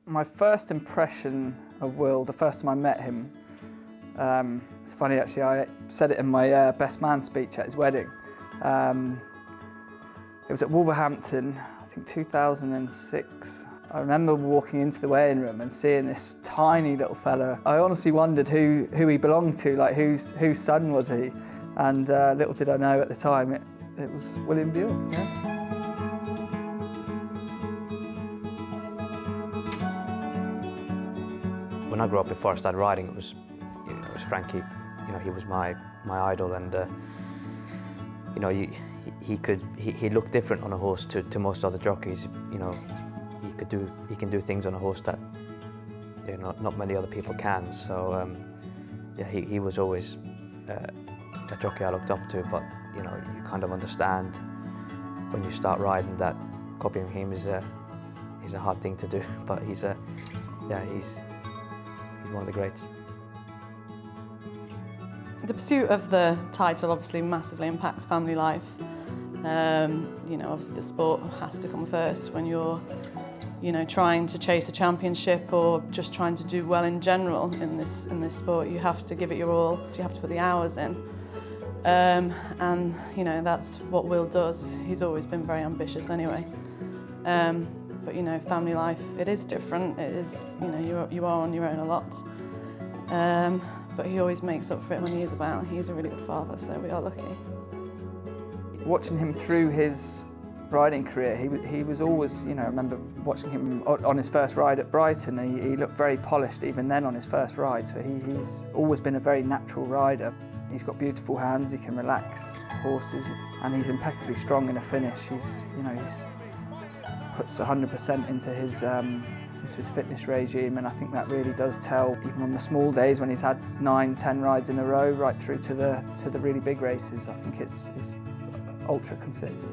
My first impression of Will, the first time I met him, it's funny actually, I said it in my best man speech at his wedding. It was at Wolverhampton, I think 2006. I remember walking into the weighing room and seeing this tiny little fella. I honestly wondered who he belonged to, like whose son was he? And little did I know at the time, it was Wiliam Buick. Yeah. When I grew up, before I started riding, it was Frankie. He was my idol, and he looked different on a horse to most other jockeys. He can do things on a horse that not many other people can. So he was always a jockey I looked up to. But you kind of understand when you start riding that copying him is a hard thing to do. But he's one of the greats. The pursuit of the title obviously massively impacts family life. Obviously the sport has to come first when you're, trying to chase a championship or just trying to do well in general in this sport. You have to give it your all. You have to put the hours in. And that's what Will does. He's always been very ambitious anyway. But family life, it is different. It is, you are on your own a lot. But he always makes up for it when he is about. He's a really good father, so we are lucky. Watching him through his riding career, he was always, I remember watching him on his first ride at Brighton. He looked very polished even then on his first ride, so he's always been a very natural rider. He's got beautiful hands, he can relax horses, and he's impeccably strong in a finish. He's puts 100% into his fitness regime, and I think that really does tell, even on the small days when he's had 9-10 rides in a row, right through to the really big races. I think it's ultra consistent.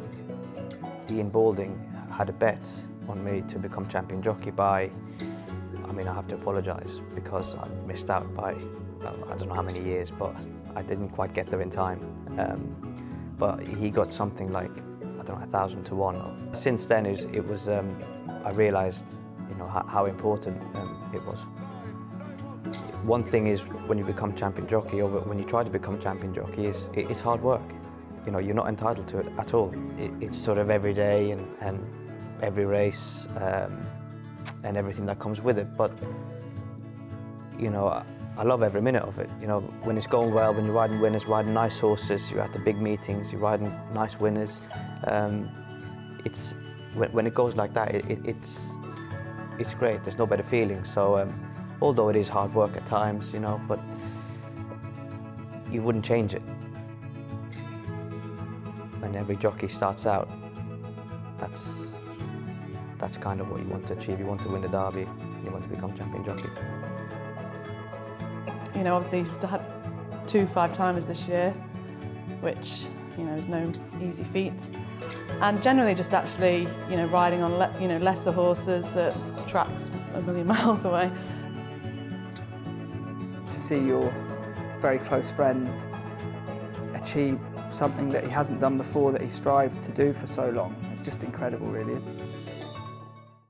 Ian Balding had a bet on me to become champion jockey by, I have to apologise because I missed out by, I don't know how many years, but I didn't quite get there in time. But he got something like, 1,000 to 1. Since then, I realised, how important it was. One thing is when you become champion jockey, or when you try to become champion jockey, it's hard work. You're not entitled to it at all. It's sort of every day and every race and everything that comes with it. But I love every minute of it. When it's going well, when you're riding winners, riding nice horses, you're at the big meetings, you're riding nice winners. When it goes like that, it's great. There's no better feeling. So although it is hard work at times, but you wouldn't change it. When every jockey starts out, that's kind of what you want to achieve. You want to win the Derby, you want to become champion jockey. Obviously he's had 2 5-timers this year, which, is no easy feat. And generally just actually, riding on, lesser horses at tracks a million miles away. To see your very close friend achieve something that he hasn't done before, that he strived to do for so long, it's just incredible, really.